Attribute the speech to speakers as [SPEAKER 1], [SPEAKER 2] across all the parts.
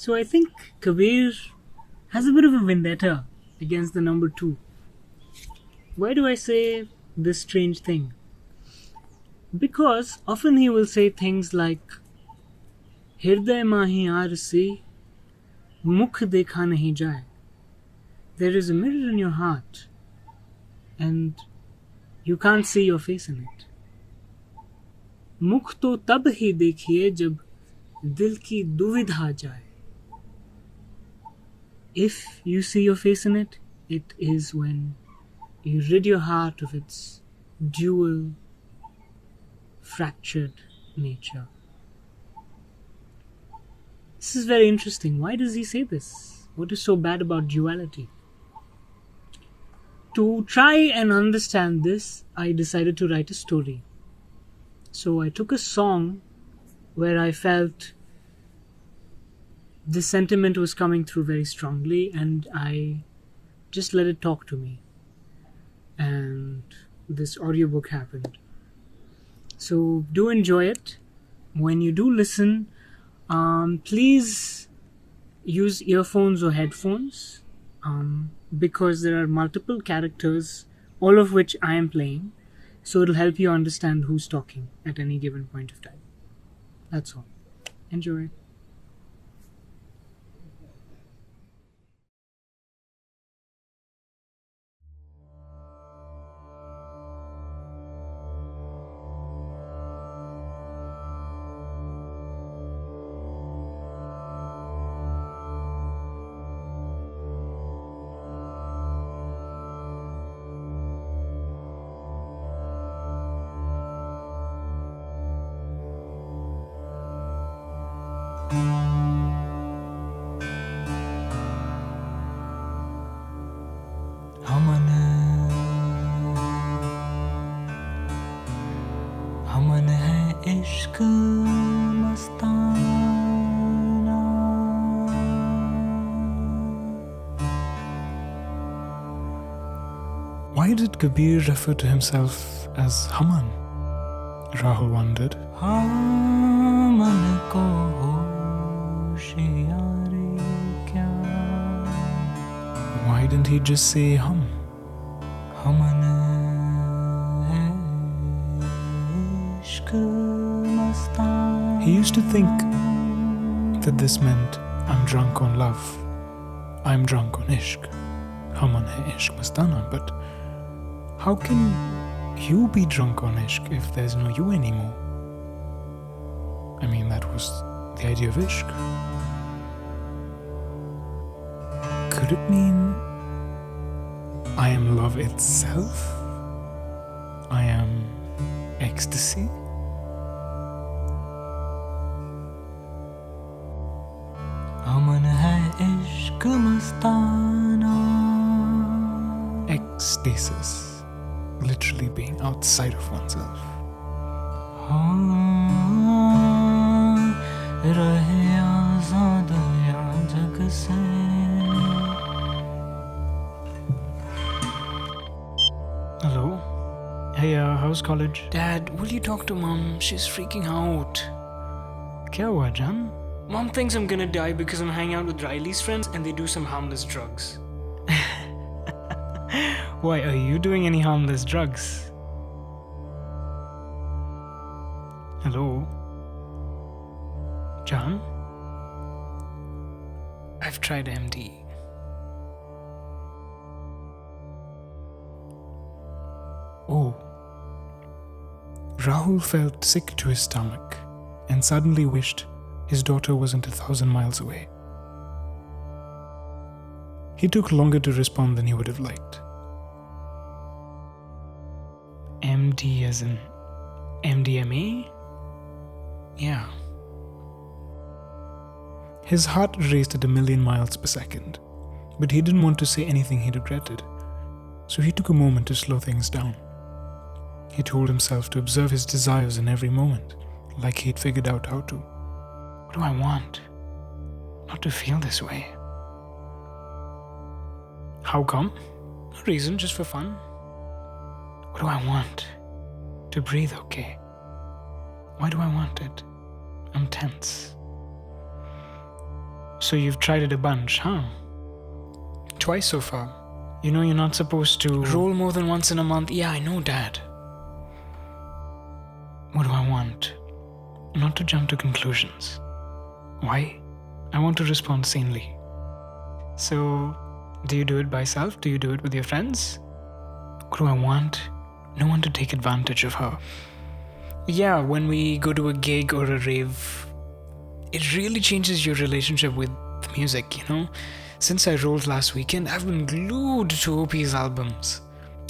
[SPEAKER 1] So I think Kabir has a bit of a vendetta against the number 2. Why do I say this strange thing? Because often he will say things like Hirday mahi aar se mukh dekha nahi jaye. There is a mirror in your heart and you can't see your face in it. मुख तो तब ही देखिए जब दिल की दुविधा जाए. If you see your face in it, it is when you rid your heart of its dual, fractured nature. This is very interesting. Why does he say this? What is so bad about duality? To try and understand this, I decided to write a story. So I took a song where I felt this sentiment was coming through very strongly, and I just let it talk to me. And this audiobook happened. So do enjoy it. When you do listen, please use earphones or headphones, because there are multiple characters, all of which I am playing. So it'll help you understand who's talking at any given point of time. That's all. Enjoy.
[SPEAKER 2] हमन है इश्क मस्ताना.
[SPEAKER 3] Why did Kabir refer to himself as Haman? Rahul wondered.
[SPEAKER 2] हमन को होशियारी क्या.
[SPEAKER 3] Why didn't he just say hum?
[SPEAKER 2] हमन है इश्क मस्ताना.
[SPEAKER 3] He used to think that this meant I'm drunk on love. I'm drunk on ishq. Haman hai ishq mastana. But how can you be drunk on ishq if there's no you anymore? I mean, that was the idea of ishq. Could it mean I am love itself? I am ecstasy?
[SPEAKER 2] हमन है इश्क मस्ताना.
[SPEAKER 3] Ecstasis. Literally being outside of oneself.
[SPEAKER 2] हाँ, रहे आजाद या जग से.
[SPEAKER 1] Hello? Hey, how's college?
[SPEAKER 3] Dad, will you talk to Mom? She's freaking out.
[SPEAKER 1] Kya hua, Jan?
[SPEAKER 3] Mom thinks I'm gonna die because I'm hanging out with Riley's friends and they do some harmless drugs.
[SPEAKER 1] Why, are you doing any harmless drugs? Hello? Jan?
[SPEAKER 3] I've tried MD. Oh. Rahul felt sick to his stomach and suddenly wished his daughter wasn't 1,000 miles away. He took longer to respond than he would have liked.
[SPEAKER 1] MD as in MDMA?
[SPEAKER 3] Yeah. His heart raced at 1,000,000 miles per second, but he didn't want to say anything he regretted, so he took a moment to slow things down. He told himself to observe his desires in every moment, like he'd figured out how to.
[SPEAKER 1] What do I want? Not to feel this way. How come?
[SPEAKER 3] No reason, just for fun.
[SPEAKER 1] What do I want? To breathe okay. Why do I want it? I'm tense.
[SPEAKER 3] So you've tried it a bunch, huh? Twice so far. You know you're not supposed to roll more than once in a month. Yeah, I know, Dad. What do I want? Not to jump to conclusions. Why? I want to respond sanely. So, do you do it by yourself? Do you do it with your friends? What do I want? No one to take advantage of her. Yeah, when we go to a gig or a rave, it really changes your relationship with the music, you know? Since I rolled last weekend, I've been glued to OP's albums.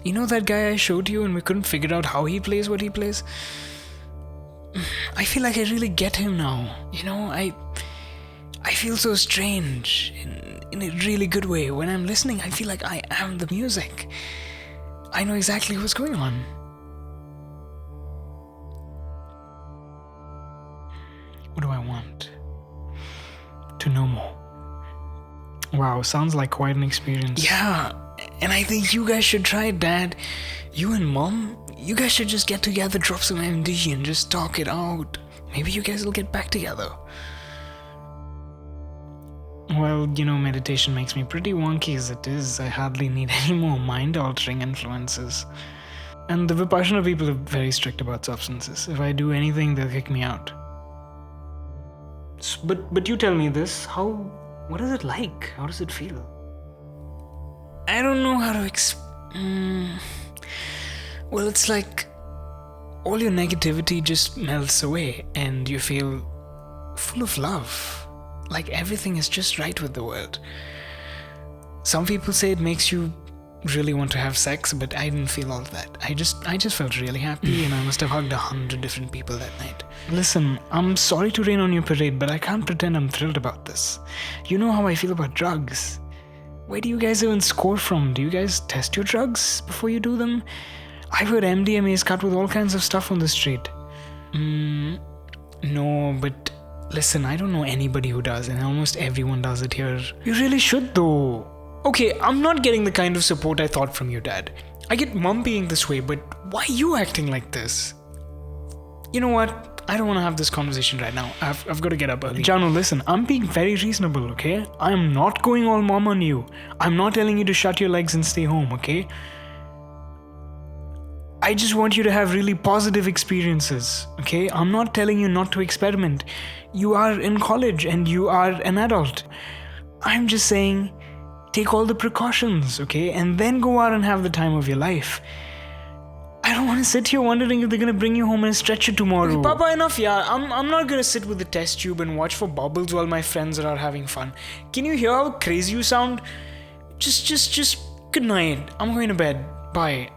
[SPEAKER 3] You know that guy I showed you and we couldn't figure out how he plays what he plays? I feel like I really get him now. You know, I feel so strange in a really good way. When I'm listening, I feel like I am the music. I know exactly what's going on. What do I want? To know more. Wow, sounds like quite an experience. Yeah, and I think you guys should try it, Dad. You and Mom, you guys should just get together, drop some MD and just talk it out. Maybe you guys will get back together. Well, you know, meditation makes me pretty wonky as it is. I hardly need any more mind-altering influences. And the Vipassana people are very strict about substances. If I do anything, they'll kick me out. But you tell me this, what is it like? How does it feel? I don't know how to well, it's like all your negativity just melts away and you feel full of love. Like everything is just right with the world. Some people say it makes you really want to have sex, but I didn't feel all that. I just felt really happy and I must have hugged 100 different people that night. Listen, I'm sorry to rain on your parade, but I can't pretend I'm thrilled about this. You know how I feel about drugs. Where do you guys even score from? Do you guys test your drugs before you do them? I've heard MDMA is cut with all kinds of stuff on the street. No, but listen, I don't know anybody who does, and almost everyone does it here. You really should though. Okay, I'm not getting the kind of support I thought from you, Dad. I get Mom being this way, but why are you acting like this? You know what? I don't want to have this conversation right now. I've got to get up early. Janu, listen, I'm being very reasonable, okay? I'm not going all mom on you. I'm not telling you to shut your legs and stay home, okay? I just want you to have really positive experiences, okay? I'm not telling you not to experiment. You are in college and you are an adult. I'm just saying, take all the precautions, okay? And then go out and have the time of your life. I don't want to sit here wondering if they're going to bring you home in a stretcher tomorrow. Okay, Papa, enough, yeah. I'm not going to sit with the test tube and watch for bubbles while my friends are out having fun. Can you hear how crazy you sound? Just good night. I'm going to bed. Bye.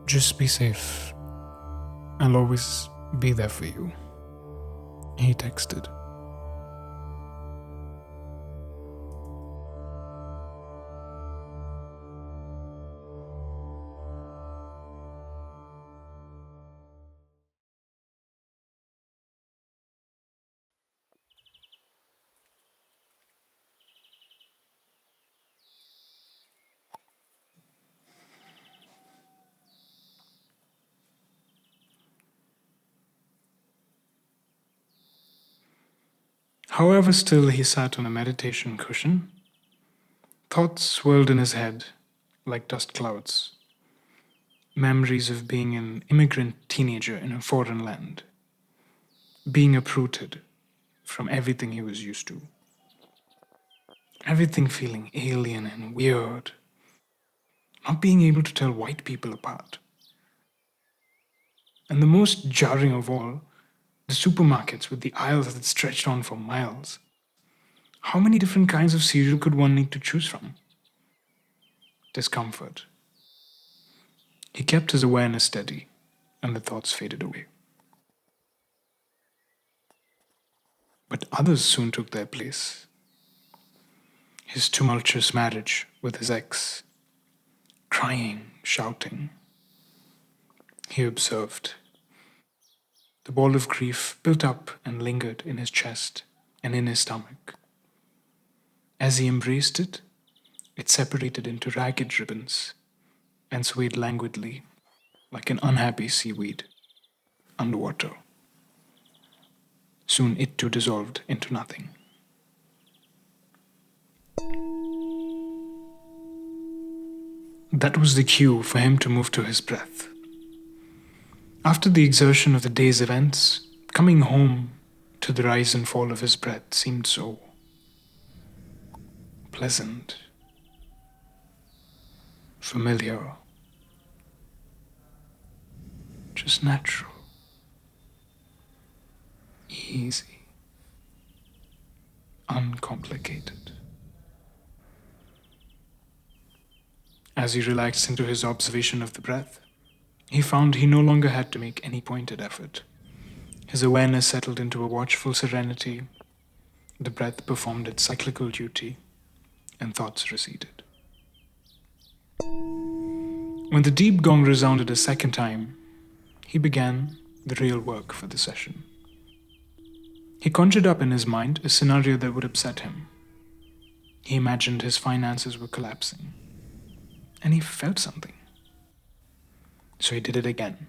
[SPEAKER 3] Just be safe. I'll always be there for you. He texted. However still he sat on a meditation cushion, thoughts swirled in his head like dust clouds. Memories of being an immigrant teenager in a foreign land, being uprooted from everything he was used to, everything feeling alien and weird, not being able to tell white people apart. And the most jarring of all, the supermarkets with the aisles that stretched on for miles. How many different kinds of cereal could one need to choose from? Discomfort. He kept his awareness steady, and the thoughts faded away. But others soon took their place. His tumultuous marriage with his ex, crying, shouting. He observed. The ball of grief built up and lingered in his chest and in his stomach. As he embraced it, it separated into ragged ribbons and swayed languidly like an unhappy seaweed underwater. Soon it too dissolved into nothing. That was the cue for him to move to his breath. After the exertion of the day's events, coming home to the rise and fall of his breath seemed so pleasant, familiar, just natural, easy, uncomplicated. As he relaxed into his observation of the breath, he found he no longer had to make any pointed effort. His awareness settled into a watchful serenity. The breath performed its cyclical duty, and thoughts receded. When the deep gong resounded a second time, he began the real work for the session. He conjured up in his mind a scenario that would upset him. He imagined his finances were collapsing, and he felt something. So he did it again,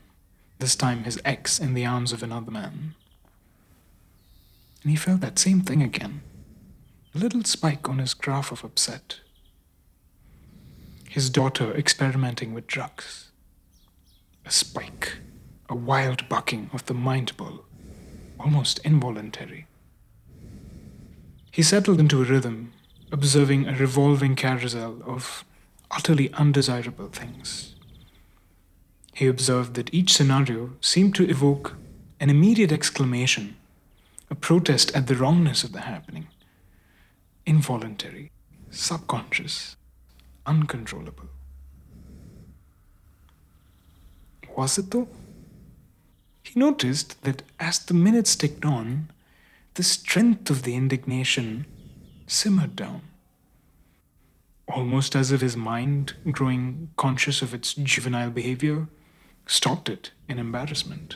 [SPEAKER 3] this time his ex in the arms of another man. And he felt that same thing again, a little spike on his graph of upset. His daughter experimenting with drugs. A spike, a wild bucking of the mind bull, almost involuntary. He settled into a rhythm, observing a revolving carousel of utterly undesirable things. He observed that each scenario seemed to evoke an immediate exclamation, a protest at the wrongness of the happening. Involuntary, subconscious, uncontrollable. Was it though? He noticed that as the minutes ticked on, the strength of the indignation simmered down, almost as if his mind, growing conscious of its juvenile behavior, stopped it in embarrassment.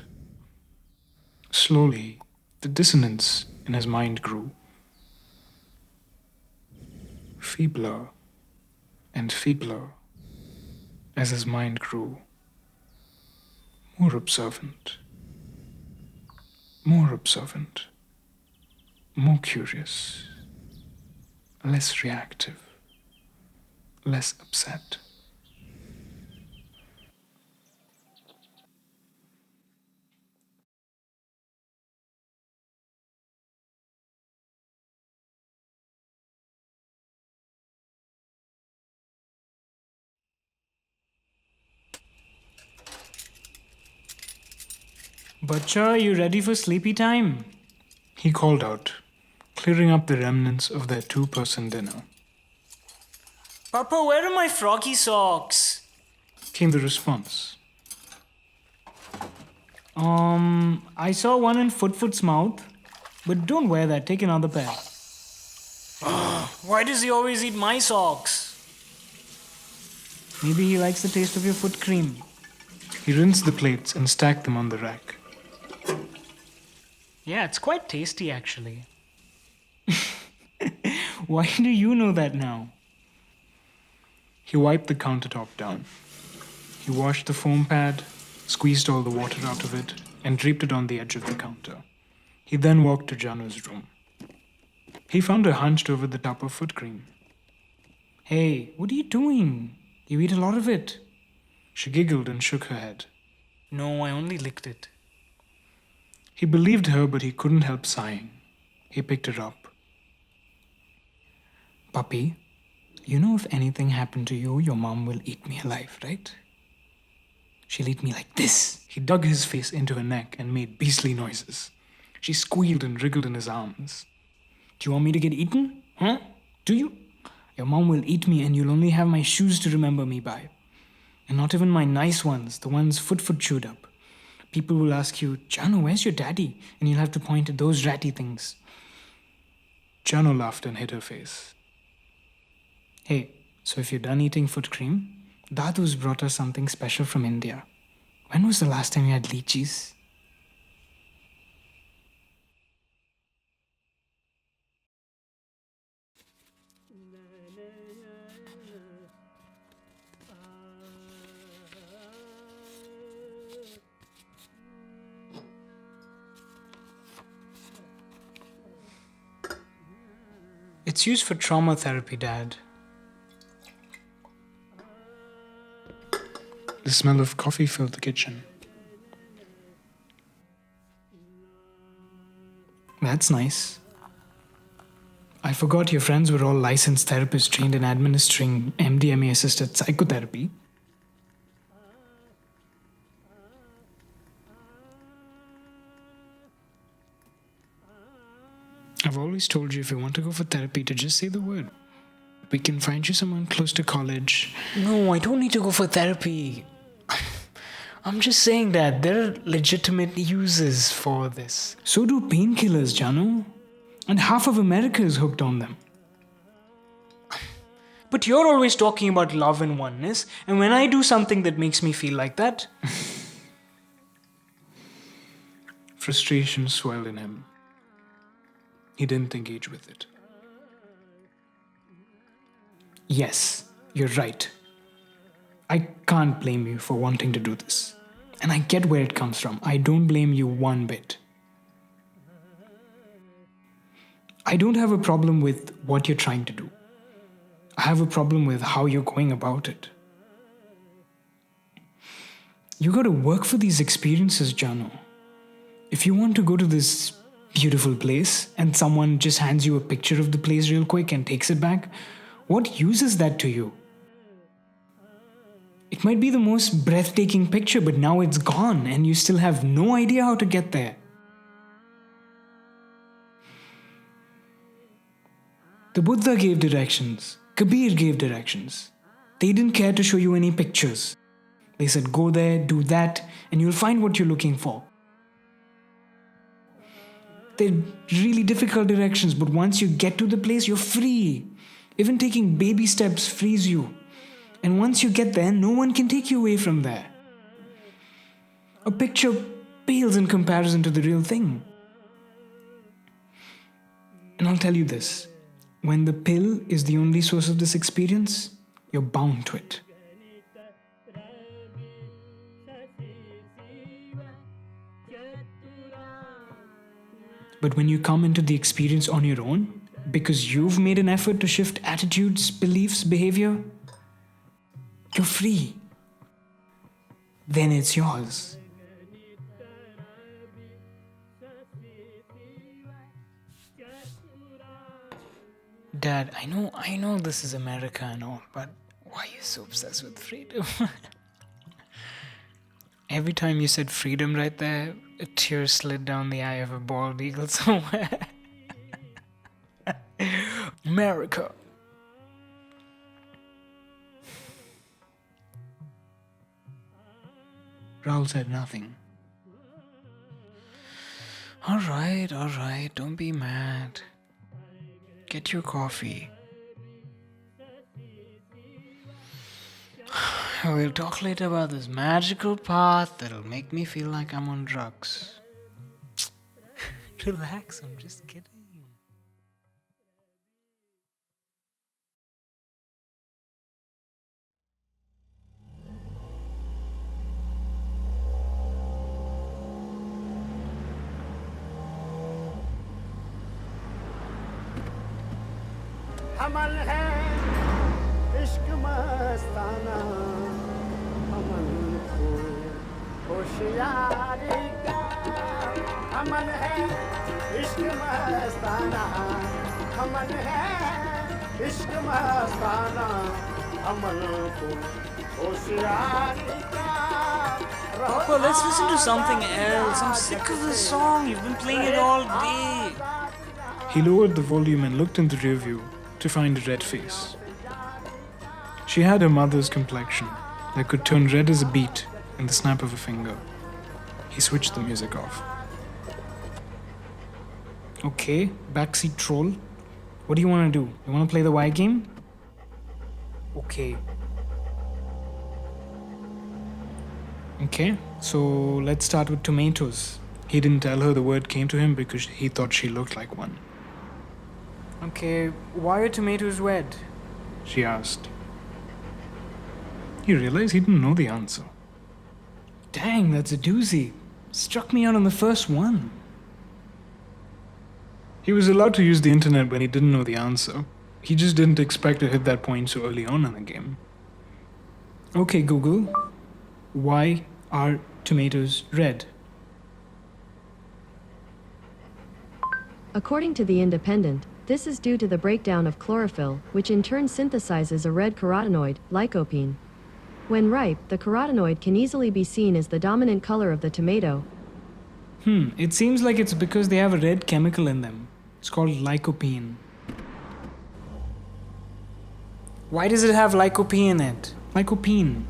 [SPEAKER 3] Slowly, the dissonance in his mind grew feebler and feebler as his mind grew more observant, more observant, more curious, less reactive, less upset.
[SPEAKER 1] Bacha, you ready for sleepy time?
[SPEAKER 3] He called out, clearing up the remnants of their two-person dinner.
[SPEAKER 1] Papa, where are my froggy socks?
[SPEAKER 3] Came the response.
[SPEAKER 1] I saw one in Foot's mouth, but don't wear that, take another pair. Why does he always eat my socks? Maybe he likes the taste of your foot cream.
[SPEAKER 3] He rinsed the plates and stacked them on the rack.
[SPEAKER 1] Yeah, it's quite tasty actually. Why do you know that now?
[SPEAKER 3] He wiped the countertop down. He washed the foam pad, squeezed all the water out of it, and draped it on the edge of the counter. He then walked to Janu's room. He found her hunched over the tub of foot cream.
[SPEAKER 1] Hey, what are you doing? You eat a lot of it.
[SPEAKER 3] She giggled and shook her head.
[SPEAKER 1] No, I only licked it.
[SPEAKER 3] He believed her, but he couldn't help sighing. He picked her up.
[SPEAKER 2] Puppy, you know if anything happened to you, your mom will eat me alive, right? She'll eat me like this.
[SPEAKER 3] He dug his face into her neck and made beastly noises. She squealed and wriggled in his arms.
[SPEAKER 2] Do you want me to get eaten? Huh? Do you? Your mom will eat me and you'll only have my shoes to remember me by. And not even my nice ones, the ones Foot chewed up. People will ask you, Jano, where's your daddy? And you'll have to point at those ratty things.
[SPEAKER 3] Jano laughed and hid her face.
[SPEAKER 2] Hey, so if you're done eating foot cream, Dadu's brought us something special from India. When was the last time you had lychees? It's used for trauma therapy, Dad.
[SPEAKER 3] The smell of coffee filled the kitchen.
[SPEAKER 2] That's nice. I forgot your friends were all licensed therapists trained in administering MDMA-assisted psychotherapy. I've always told you if you want to go for therapy to just say the word. We can find you someone close to college. No, I don't need to go for therapy. I'm just saying that there are legitimate uses for this. So do painkillers, Janu. And half of America is hooked on them. But you're always talking about love and oneness, and when I do something that makes me feel like that...
[SPEAKER 3] Frustration swelled in him. He didn't engage with it.
[SPEAKER 2] Yes, you're right. I can't blame you for wanting to do this. And I get where it comes from. I don't blame you one bit. I don't have a problem with what you're trying to do. I have a problem with how you're going about it. You gotta work for these experiences, Janu. If you want to go to this beautiful place and someone just hands you a picture of the place real quick and takes it back, what use is that to you? It might be the most breathtaking picture, but now it's gone and you still have no idea how to get there. The Buddha gave directions. Kabir gave directions. They didn't care to show you any pictures. They said, go there, do that, and you'll find what you're looking for. They're really difficult directions, but once you get to the place, you're free. Even taking baby steps frees you. And once you get there, no one can take you away from there. A picture pales in comparison to the real thing. And I'll tell you this. When the pill is the only source of this experience, you're bound to it. But when you come into the experience on your own, because you've made an effort to shift attitudes, beliefs, behavior, you're free. Then it's yours. Dad, I know this is America and all, but why are you so obsessed with freedom? Every time you said freedom right there, a tear slid down the eye of a bald eagle somewhere. America. Raul said nothing. All right, don't be mad. Get your coffee. We'll talk later about this magical path that'll make me feel like I'm on drugs. Relax, I'm just kidding.
[SPEAKER 4] अमल है इश्क मस्ताना अमल को होशियारी का अमल है इश्क मस्ताना अमल है इश्क मस्ताना अमल को होशियारी का
[SPEAKER 2] Papa, let's listen to something else. I'm sick of this song. You've been playing it all day.
[SPEAKER 3] He lowered the volume and looked in the rear view to find a red face. She had her mother's complexion that could turn red as a beet in the snap of a finger. He switched the music off.
[SPEAKER 2] Okay, backseat troll. What do you want to do? You want to play the Y game? Okay. Okay, so let's start with tomatoes. He didn't tell her the word came to him because he thought she looked like one. Okay, why are tomatoes red?
[SPEAKER 3] She asked. He realized he didn't know the answer.
[SPEAKER 2] Dang, that's a doozy. Struck me out on the first one.
[SPEAKER 3] He was allowed to use the internet when he didn't know the answer. He just didn't expect to hit that point so early on in the game.
[SPEAKER 2] Okay, Google, why are tomatoes red?
[SPEAKER 5] According to The Independent, this is due to the breakdown of chlorophyll, which in turn synthesizes a red carotenoid, lycopene. When ripe, the carotenoid can easily be seen as the dominant color of the tomato.
[SPEAKER 2] It seems like it's because they have a red chemical in them. It's called lycopene. Why does it have lycopene in it? Lycopene.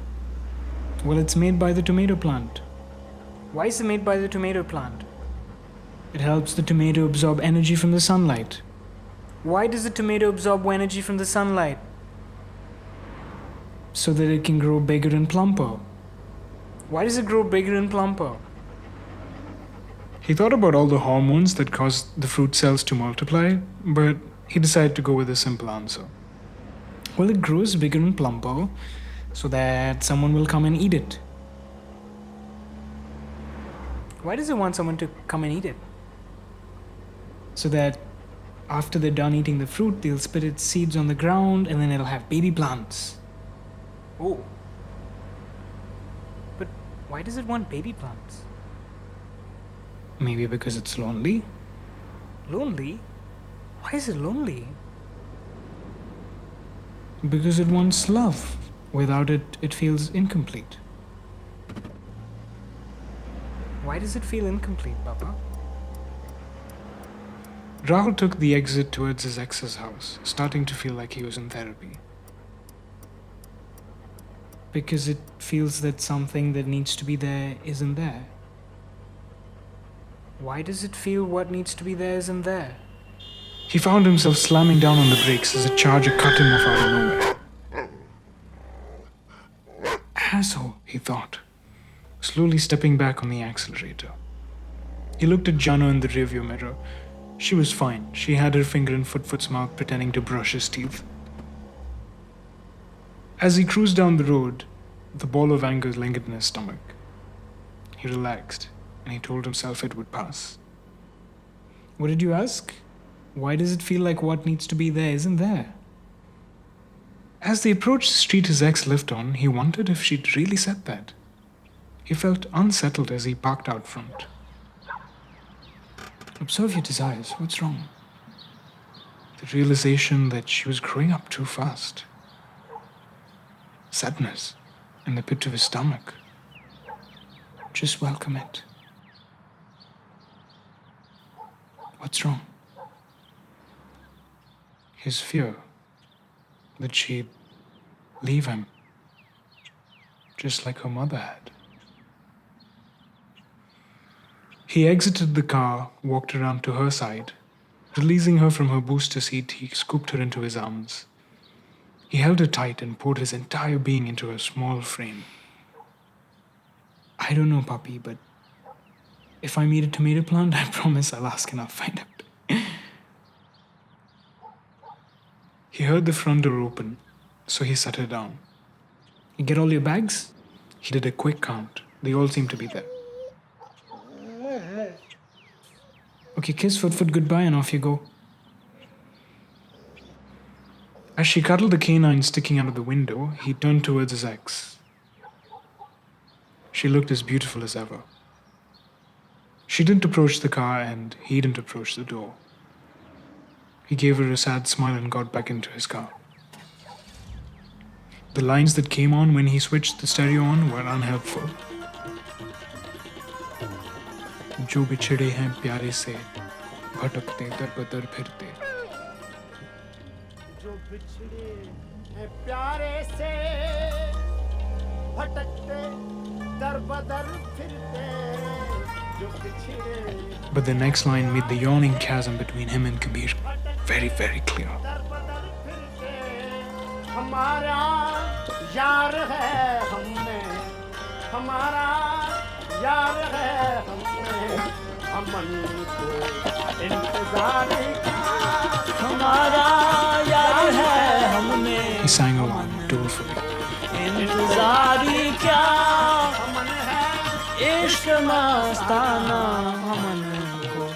[SPEAKER 2] Well, it's made by the tomato plant. Why is it made by the tomato plant? It helps the tomato absorb energy from the sunlight. Why does the tomato absorb energy from the sunlight? So that it can grow bigger and plumper. Why does it grow bigger and plumper?
[SPEAKER 3] He thought about all the hormones that cause the fruit cells to multiply, but he decided to go with a simple answer.
[SPEAKER 2] Well, it grows bigger and plumper so that someone will come and eat it. Why does it want someone to come and eat it? So that after they're done eating the fruit, they'll spit its seeds on the ground and then it'll have baby plants. Oh. But why does it want baby plants?
[SPEAKER 3] Maybe because it's lonely?
[SPEAKER 2] Lonely? Why is it lonely?
[SPEAKER 3] Because it wants love. Without it, it feels incomplete.
[SPEAKER 2] Why does it feel incomplete, Papa?
[SPEAKER 3] Rahul took the exit towards his ex's house, starting to feel like he was in therapy.
[SPEAKER 2] Because it feels that something that needs to be there isn't there. Why does it feel what needs to be there isn't there?
[SPEAKER 3] He found himself slamming down on the brakes as a charger cut him off out of nowhere. Asshole, he thought, slowly stepping back on the accelerator. He looked at Jana in the rearview mirror. She was fine. She had her finger in Foot's mouth, pretending to brush his teeth. As he cruised down the road, the ball of anger lingered in his stomach. He relaxed, and he told himself it would pass.
[SPEAKER 2] What did you ask? Why does it feel like what needs to be there isn't there?
[SPEAKER 3] As they approached the street his ex lived on, he wondered if she'd really said that. He felt unsettled as he parked out front.
[SPEAKER 2] Observe your desires. What's wrong?
[SPEAKER 3] The realization that she was growing up too fast. Sadness in the pit of his stomach.
[SPEAKER 2] Just welcome it. What's wrong?
[SPEAKER 3] His fear that she'd leave him, just like her mother had. He exited the car, walked around to her side. Releasing her from her booster seat, he scooped her into his arms. He held her tight and poured his entire being into her small frame.
[SPEAKER 2] I don't know, puppy, but if I meet a tomato plant, I promise I'll ask and I'll find out.
[SPEAKER 3] He heard the front door open, so he sat her down.
[SPEAKER 2] You get all your bags?
[SPEAKER 3] He did a quick count. They all seemed to be there.
[SPEAKER 2] Okay, kiss Foot goodbye and off you go.
[SPEAKER 3] As she cuddled the canine sticking out of the window, he turned towards his ex. She looked as beautiful as ever. She didn't approach the car and he didn't approach the door. He gave her a sad smile and got back into his car. The lines that came on when he switched the stereo on were unhelpful. जो बिछड़े हैं प्यारे से भटकते दर बदर फिरते
[SPEAKER 4] जो बिछड़े हैं प्यारे से भटकते दर बदर फिरते जो बिछड़े.
[SPEAKER 3] But the next line made the yawning chasm between him and Kabir very, very clear.
[SPEAKER 4] दर बदर फिरते हमारा यार है हमने हमारा यार है हमने अमन को इंतजार किया हमारा यार है हमने
[SPEAKER 3] He sang along dolefully.
[SPEAKER 2] इंतजार क्या
[SPEAKER 4] अमन है
[SPEAKER 2] इश्क मस्ताना अमन को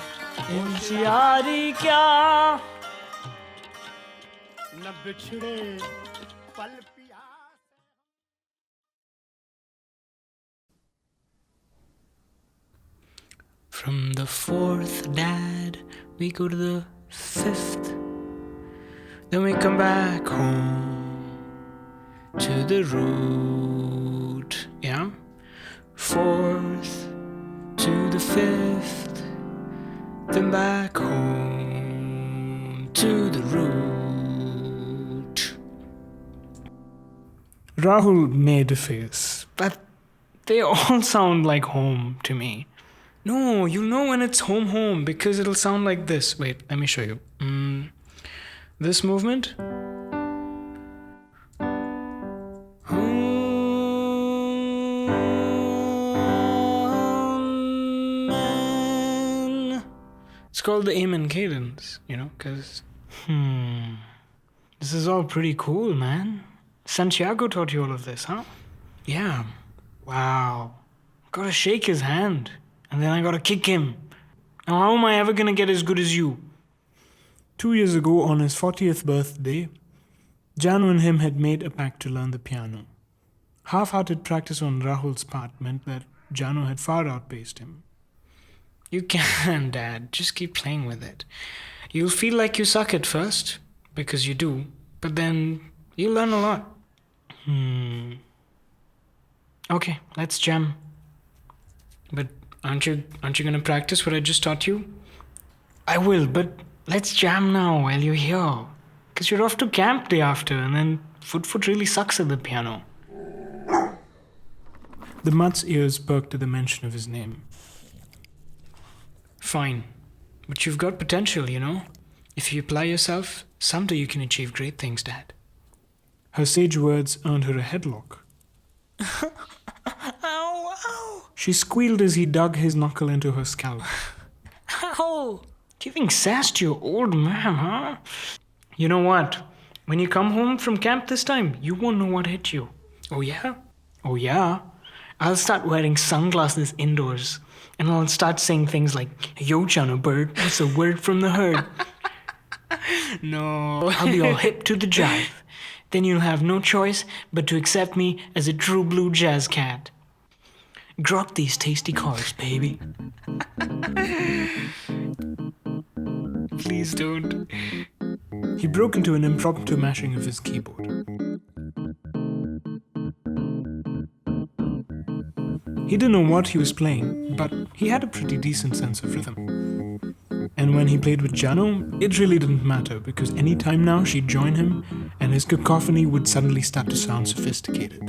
[SPEAKER 2] यारी क्या
[SPEAKER 4] न बिछड़े पल पिया
[SPEAKER 2] From the fourth, Dad, we go to the fifth. Then we come back home to the root. Yeah? Fourth to the fifth. Then back home to the root.
[SPEAKER 3] Rahul made a face.
[SPEAKER 2] But they all sound like home to me. No, you'll know when it's home because it'll sound like this. Wait, let me show you. This movement. It's called the Amen cadence, because this is all pretty cool, man. Santiago taught you all of this, huh? Yeah. Wow. Gotta shake his hand. And then I gotta kick him. Now how am I ever gonna get as good as you?
[SPEAKER 3] 2 years ago, on his 40th birthday, Janu and him had made a pact to learn the piano. Half-hearted practice on Rahul's part meant that Janu had far outpaced him.
[SPEAKER 2] You can, Dad. Just keep playing with it. You'll feel like you suck at first, because you do, but then you'll learn a lot. Okay, let's jam. But aren't you gonna practice what I just taught you? I will, but let's jam now while you're here. Because you're off to camp day after, and then Foot really sucks at the piano.
[SPEAKER 3] The mutt's ears perked at the mention of his name.
[SPEAKER 2] Fine. But you've got potential, If you apply yourself, someday you can achieve great things, Dad.
[SPEAKER 3] Her sage words earned her a headlock.
[SPEAKER 2] Ow!
[SPEAKER 3] She squealed as he dug his knuckle into her scalp.
[SPEAKER 2] Ow! Giving sass to your old man, huh? You know what? When you come home from camp this time, you won't know what hit you. Oh yeah? Oh yeah? I'll start wearing sunglasses indoors. And I'll start saying things like, yo, Chana Bird, that's a word from the herd. No. I'll be all hip to the jive. Then you'll have no choice but to accept me as a true blue jazz cat. Drop these tasty cars, baby. Please don't.
[SPEAKER 3] He broke into an impromptu mashing of his keyboard. He didn't know what he was playing, but he had a pretty decent sense of rhythm. And when he played with Janu, it really didn't matter, because any time now she'd join him, and his cacophony would suddenly start to sound sophisticated.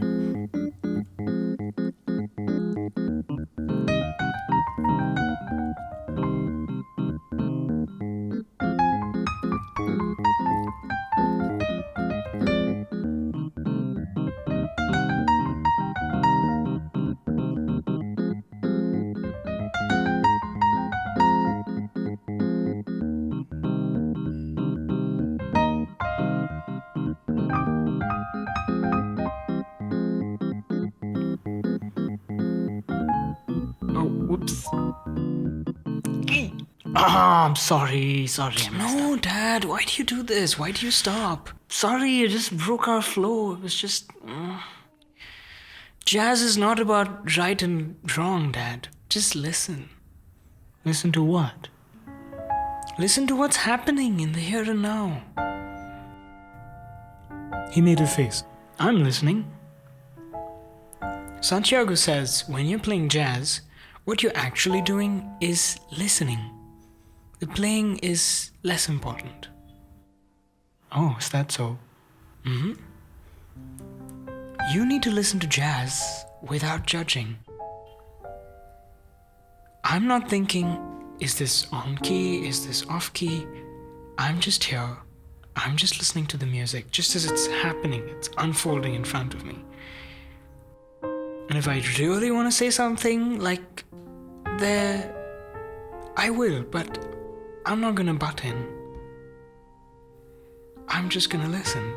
[SPEAKER 2] I'm sorry. No, Dad, why do you do this? Why do you stop? Sorry, it just broke our flow. It was just... Jazz is not about right and wrong, Dad. Just listen. Listen to what? Listen to what's happening in the here and now.
[SPEAKER 3] He made a face.
[SPEAKER 2] I'm listening. Santiago says when you're playing jazz, what you're actually doing is listening. The playing is less important.
[SPEAKER 3] Oh, is that so?
[SPEAKER 2] Mm-hmm. You need to listen to jazz without judging. I'm not thinking, is this on key, is this off key? I'm just here. I'm just listening to the music, just as it's happening, it's unfolding in front of me. And if I really want to say something like there, I will, but I'm not gonna butt in. I'm just gonna listen.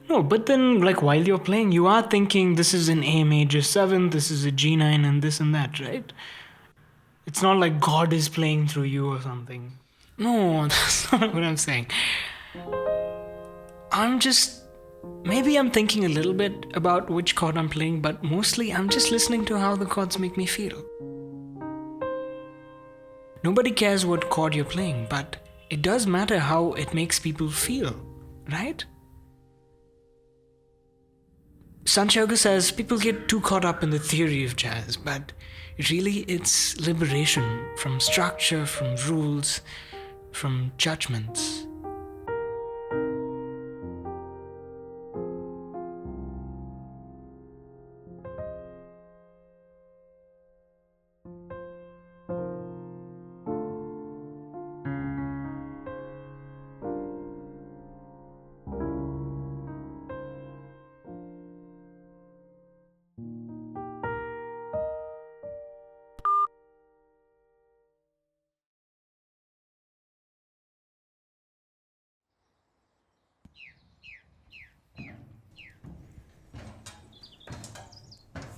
[SPEAKER 2] No, but then, while you're playing, you are thinking this is an A major 7, this is a G9, and this and that, right? It's not like God is playing through you or something. No, that's not what I'm saying. Maybe I'm thinking a little bit about which chord I'm playing, but mostly I'm just listening to how the chords make me feel. Nobody cares what chord you're playing, but it does matter how it makes people feel, right? Santiago says people get too caught up in the theory of jazz, but really it's liberation from structure, from rules, from judgments.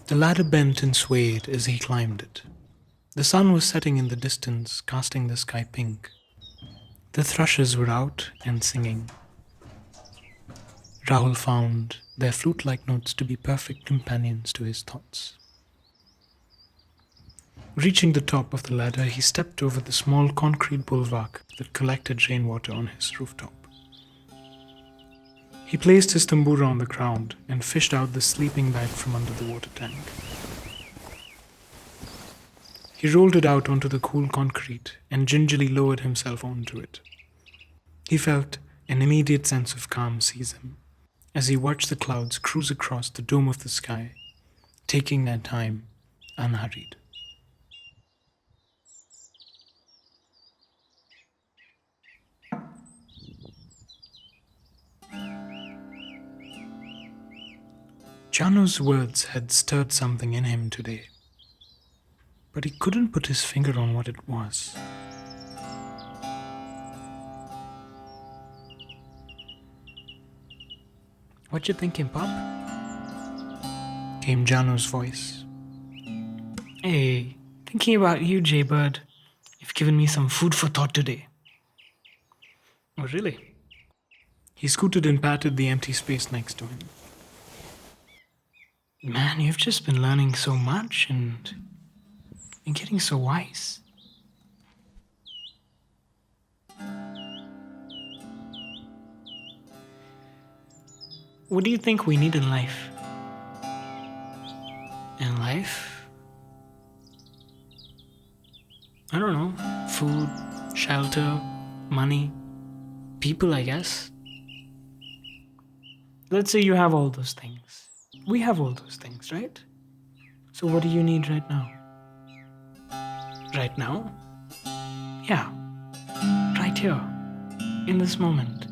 [SPEAKER 3] The ladder bent and swayed as he climbed it. The sun was setting in the distance, casting the sky pink. The thrushes were out and singing. Rahul found their flute-like notes to be perfect companions to his thoughts. Reaching the top of the ladder, he stepped over the small concrete bulwark that collected rainwater on his rooftop. He placed his tambura on the ground and fished out the sleeping bag from under the water tank. He rolled it out onto the cool concrete and gingerly lowered himself onto it. He felt an immediate sense of calm seize him as he watched the clouds cruise across the dome of the sky, taking their time, unhurried. Janu's words had stirred something in him today, but he couldn't put his finger on what it was.
[SPEAKER 2] What you thinking, Pop?
[SPEAKER 3] Came Janu's voice.
[SPEAKER 2] Hey, thinking about you, Jaybird. You've given me some food for thought today. Oh, really?
[SPEAKER 3] He scooted and patted the empty space next to him.
[SPEAKER 2] Man, you've just been learning so much and getting so wise. What do you think we need in life? In life? I don't know. Food, shelter, money, people, I guess. Let's say you have all those things. We have all those things, right? So what do you need right now? Right now? Yeah. Right here. In this moment.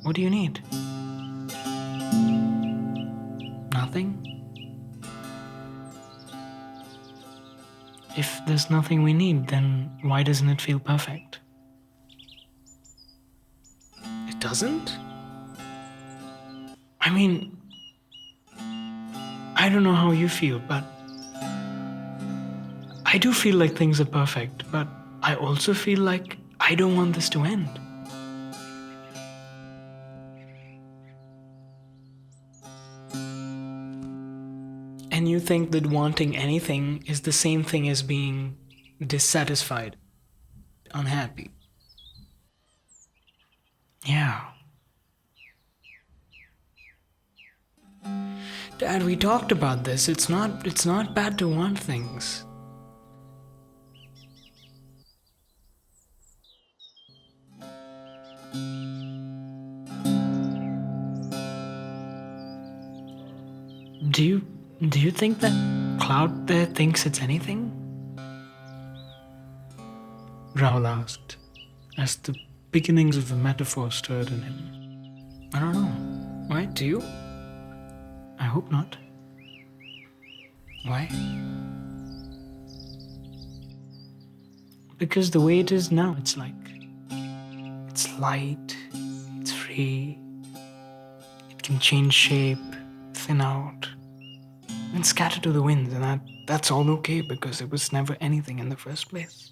[SPEAKER 2] What do you need? Nothing? If there's nothing we need, then why doesn't it feel perfect? It doesn't? I mean, I don't know how you feel, but I do feel like things are perfect, but I also feel like I don't want this to end. And you think that wanting anything is the same thing as being dissatisfied, unhappy. Yeah. Dad, we talked about this. It's not bad to want things. Do you think that cloud there thinks it's anything?
[SPEAKER 3] Rahul asked, as the beginnings of a metaphor stirred in him.
[SPEAKER 2] I don't know. Why? Do you? I hope not. Why? Because the way it is now, it's light, it's free, it can change shape, thin out. and scattered to the winds, and that's all okay because it was never anything in the first place.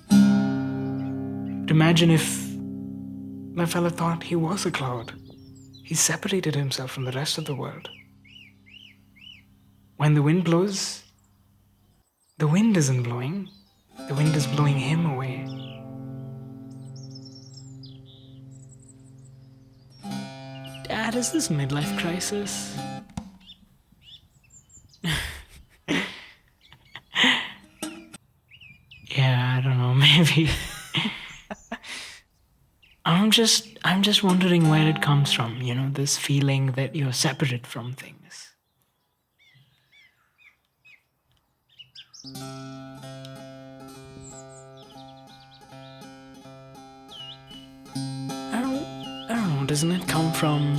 [SPEAKER 2] But imagine if my fella thought he was a cloud. He separated himself from the rest of the world. When the wind blows, the wind isn't blowing. The wind is blowing him away. Dad, is this midlife crisis? Yeah, I don't know, maybe. I'm just wondering where it comes from, this feeling that you're separate from things. I don't know, doesn't it come from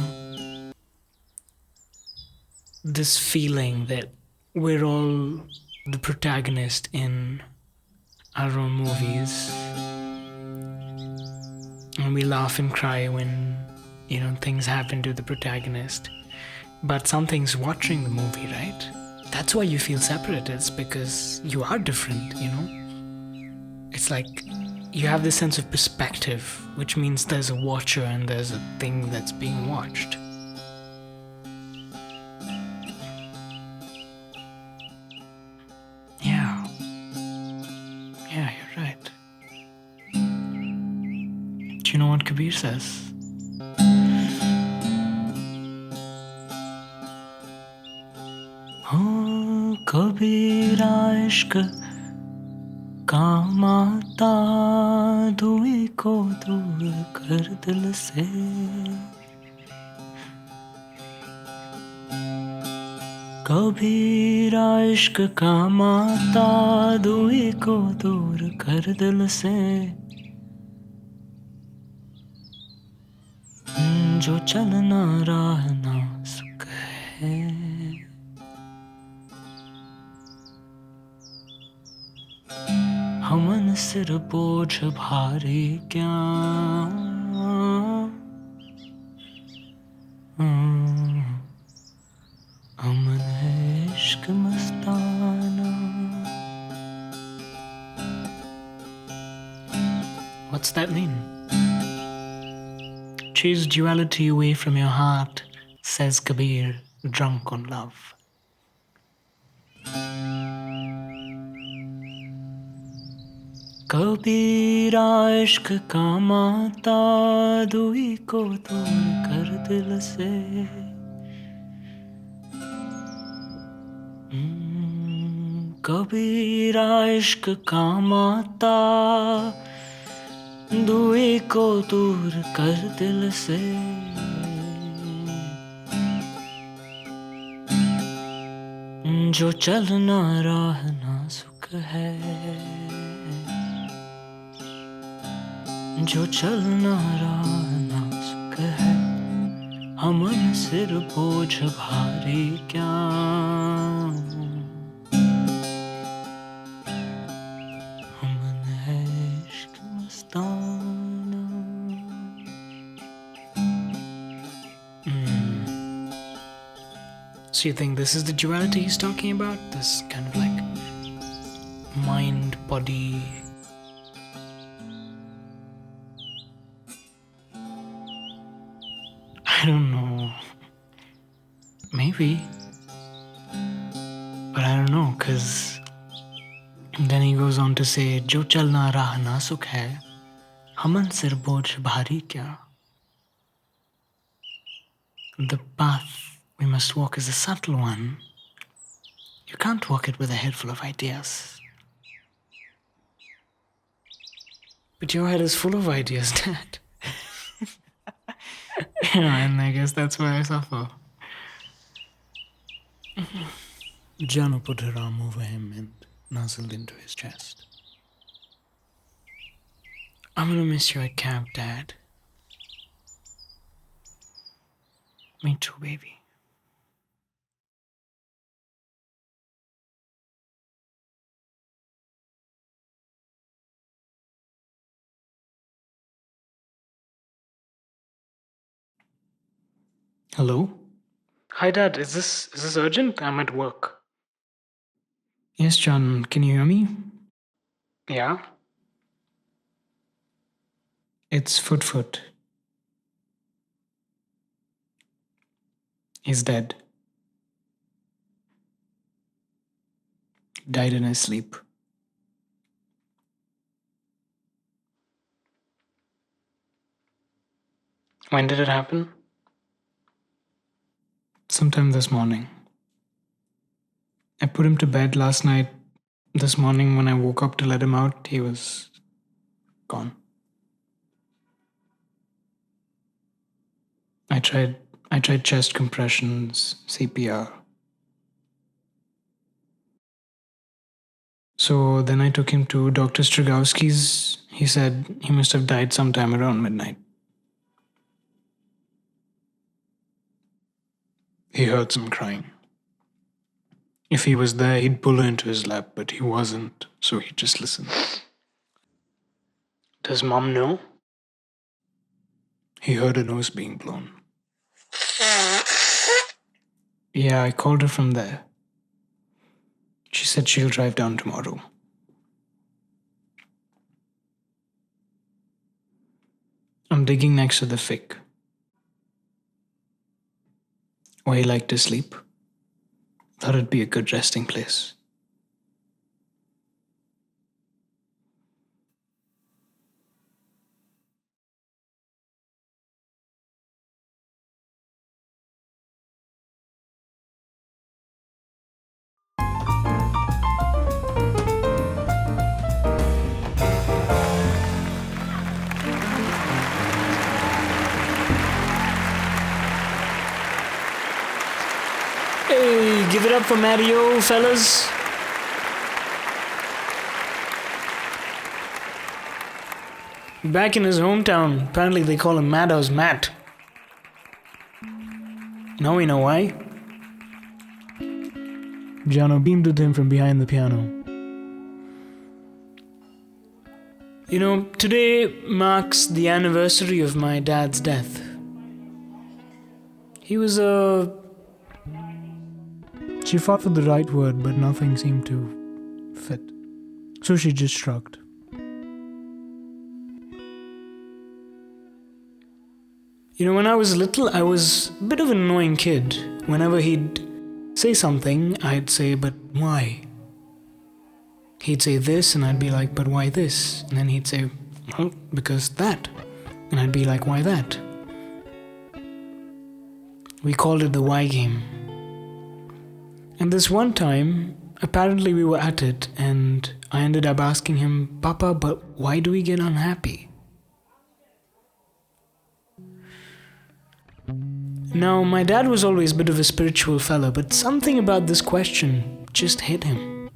[SPEAKER 2] this feeling that we're all the protagonist in our own movies, and we laugh and cry when things happen to the protagonist, but something's watching the movie, right? That's why you feel separate. It's because you are different. It's like you have this sense of perspective, which means there's a watcher and there's a thing that's being watched. Yeah, you're right. Do you know what Kabir says? कबीरा इश्क काम आता दुई को दूर कर दिल से कबीरा इश्क काम आता दुई को दूर कर दिल से जो चलना राह ना सुख है हमन सिर बोझ भारी क्या अमन है इश्क मस्ताना. What's that mean? Chase duality away from your heart, says Kabir, drunk on love. कबीरा इश्क का माता दुई को दूर कर दिल से कबीरा इश्क का माता दुई को दूर कर दिल से जो चलना राह ना सुख है जो चलना राह ना सुख है हमन सिर बोझ भारी क्या हमन है इश्क मस्ताना. So you think this is the duality he's talking about? This kind of like mind, body. I don't know. Maybe. But I don't know, because then he goes on to say, Jo chalna raah na sukh hai, haman sir bojh bhari kya. The path we must walk is a subtle one. You can't walk it with a head full of ideas. But your head is full of ideas, Dad. And I guess that's why I suffer.
[SPEAKER 3] Janu put her arm over him and nuzzled into his chest.
[SPEAKER 2] I'm gonna miss you at camp, Dad. Me too, baby. Hello? Hi, Dad. Is this urgent? I'm at work. Yes, John, can you hear me? Yeah? It's Foot. He's dead. Died in his sleep. When did it happen? Sometime this morning. I put him to bed last night. This morning, when I woke up to let him out, he was gone. I tried chest compressions, CPR. So then I took him to Dr. Strigowski's. He said he must have died sometime around midnight. He heard some crying. If he was there, he'd pull her into his lap, but he wasn't, so he just listened. Does Mom know? He heard her nose being blown. Yeah, I called her from there. She said she'll drive down tomorrow. I'm digging next to the fig, where he liked to sleep. Thought it'd be a good resting place.
[SPEAKER 1] Hey, give it up for Mario, fellas. Back in his hometown, apparently they call him Madhouse Matt. Now we know why.
[SPEAKER 3] Giano beamed at him from behind the piano.
[SPEAKER 1] You know, today marks the anniversary of my dad's death. He was a...
[SPEAKER 3] She fought for the right word, but nothing seemed to fit. So she just shrugged.
[SPEAKER 1] You know, when I was little, I was a bit of an annoying kid. Whenever he'd say something, I'd say, but why? He'd say this, and I'd be like, but why this? And then he'd say, well, because that. And I'd be like, why that? We called it the why game. And this one time, apparently we were at it, and I ended up asking him, Papa, but why do we get unhappy? Now, my dad was always a bit of a spiritual fella, but something about this question just hit him.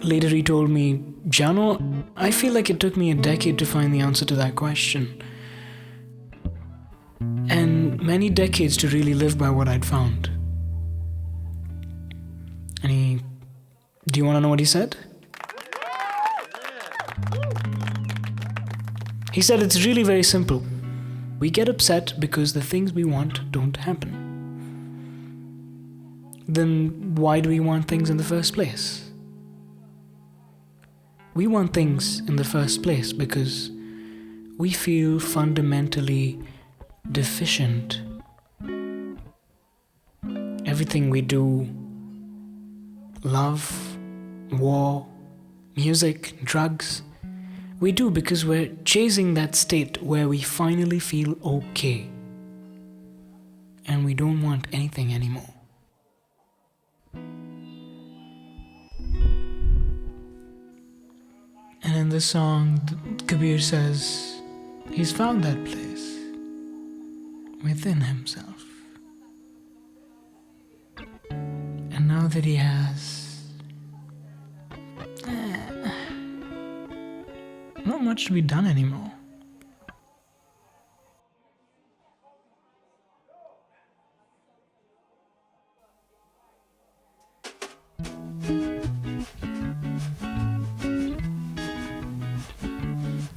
[SPEAKER 1] Later he told me, Giano, I feel like it took me a decade to find the answer to that question. And many decades to really live by what I'd found. And do you want to know what he said? He said it's really very simple. We get upset because the things we want don't happen. Then why do we want things in the first place? We want things in the first place because we feel fundamentally deficient. Everything we do, love, war, music, drugs, we do because we're chasing that state where we finally feel okay. And we don't want anything anymore.
[SPEAKER 3] And in this song, Kabir says he's found that place within himself. And now that he has, not much to be done anymore.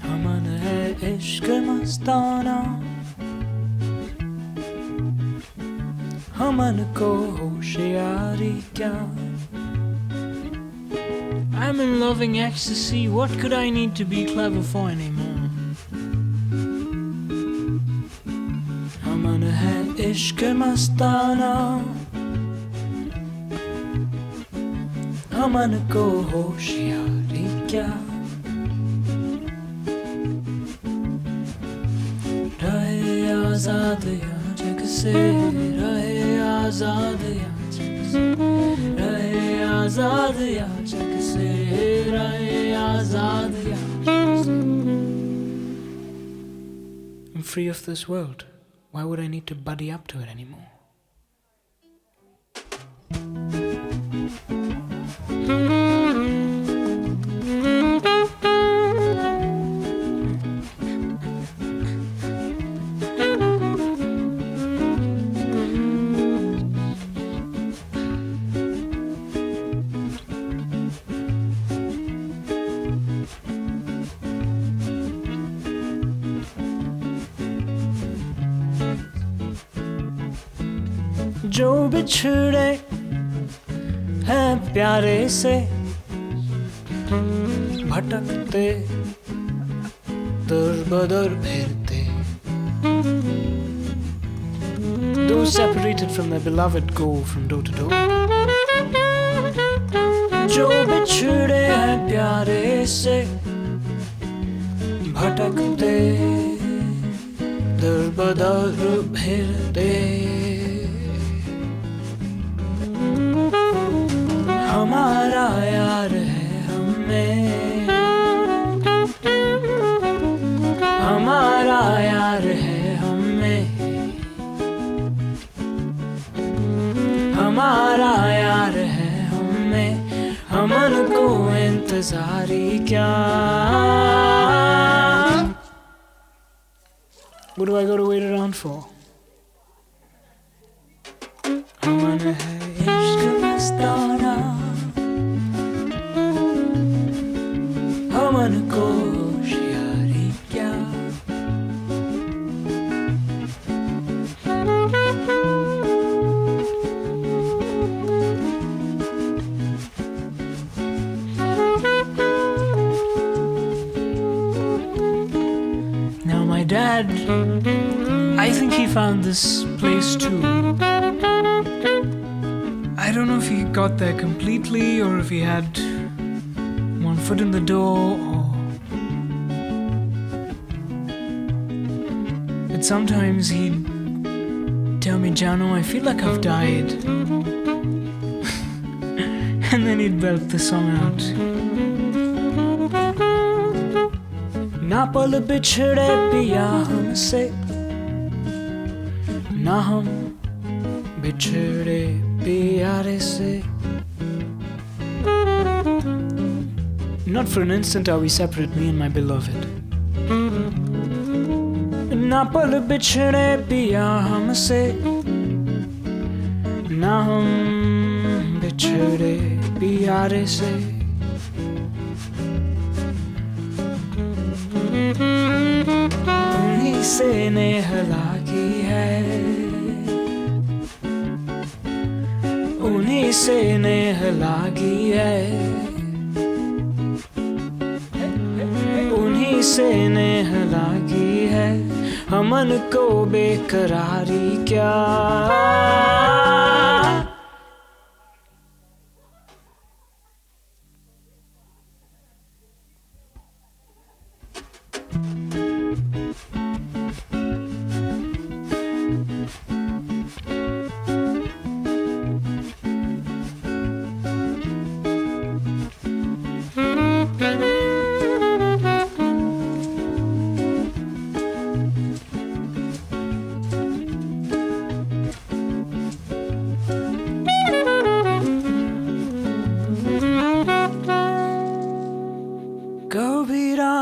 [SPEAKER 1] अमन है इश्क मस्ताना, हमन को होशियारी क्या,
[SPEAKER 2] I'm in loving ecstasy. What could I need to be clever for anymore? अमन है इश्क मस्ताना, अमन को होशियारी क्या, रहे आजाद या जग से, रहे आजाद या जग से, रहे आजाद या जग से, रहे आजाद या जग से. I'm free of this world. Why would I need to buddy up to it anymore? जो बिछड़े हैं प्यारे से, भटकते दर बदर फिरते. Those separated from their beloved go from door to door. जो बिछड़े हैं प्यारे से, भटकते दर बदर फिरते. हमारा यार है हमें, हमारा यार है हमें, हमारा यार है हमें, हमन को इंतजारी क्या. What do I got to wait around for? हमन है इश्क मस्ताना, हमन को होशियारी क्या. Now my dad, I think he found this place too. I don't know if he got there completely or if he had one foot in the door, but sometimes he'd tell me, Jano, I feel like I've died. And then he'd belt the song out. ना पल बिछड़े पिया हमसे, ना हम बिछड़े प्यारे से. Not for an instant are we separate, me and my beloved. ना पल बिछड़े पिया हमसे, ना हम बिछड़े प्यारे से. उन्हीं से नेह लागी है, उन्हीं से नेह लागी है, उन्हीं से नेह लागी है, हमन को बेकरारी क्या. कबीरा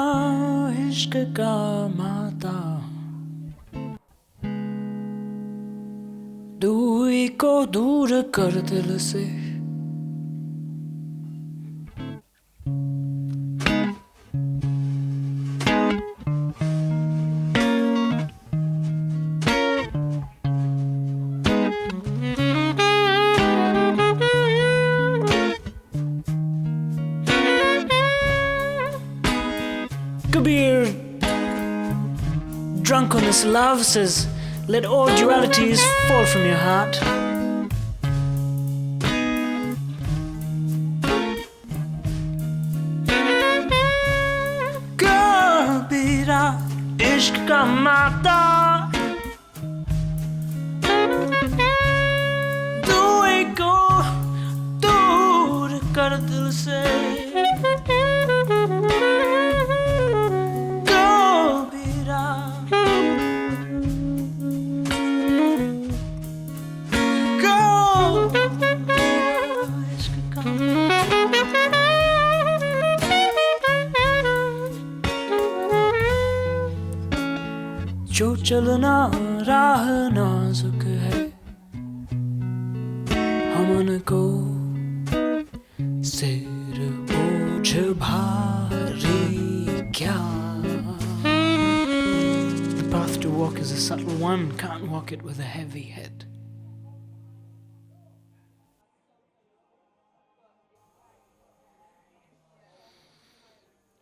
[SPEAKER 2] इश्क का माता, दूरी को दूर कर दिल से. Kabir, drunk on this love, says, let all dualities fall from your heart. Kabira, ishq ka mata, दुए को दूर कर दिल से कबीरा इश्क का जो चलना राह नाजुक है हमन को सिर बोझ भारी क्या. The path to walk is a subtle one, can't walk it with a heavy head.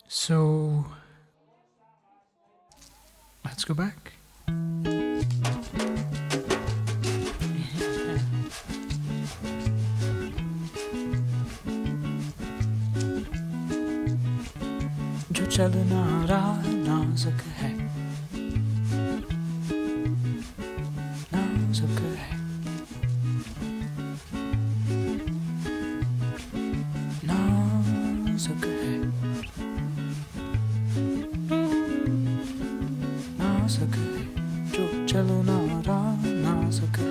[SPEAKER 2] So let's go back. जो चलना राह नाजुक है, नाजुक है, नाजुक है, नाजुक है. जो चलना राह नाजुक है,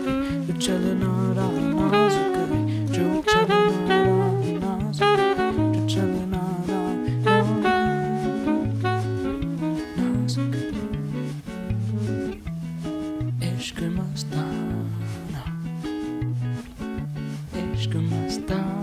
[SPEAKER 2] जो चलना राह नाजुक है, जो चलना राह नाजुक है, जो चलना राह नाजुक है. इश्क मस्ताना, इश्क मस्ताना.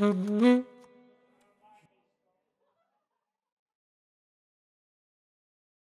[SPEAKER 6] Mm-hmm.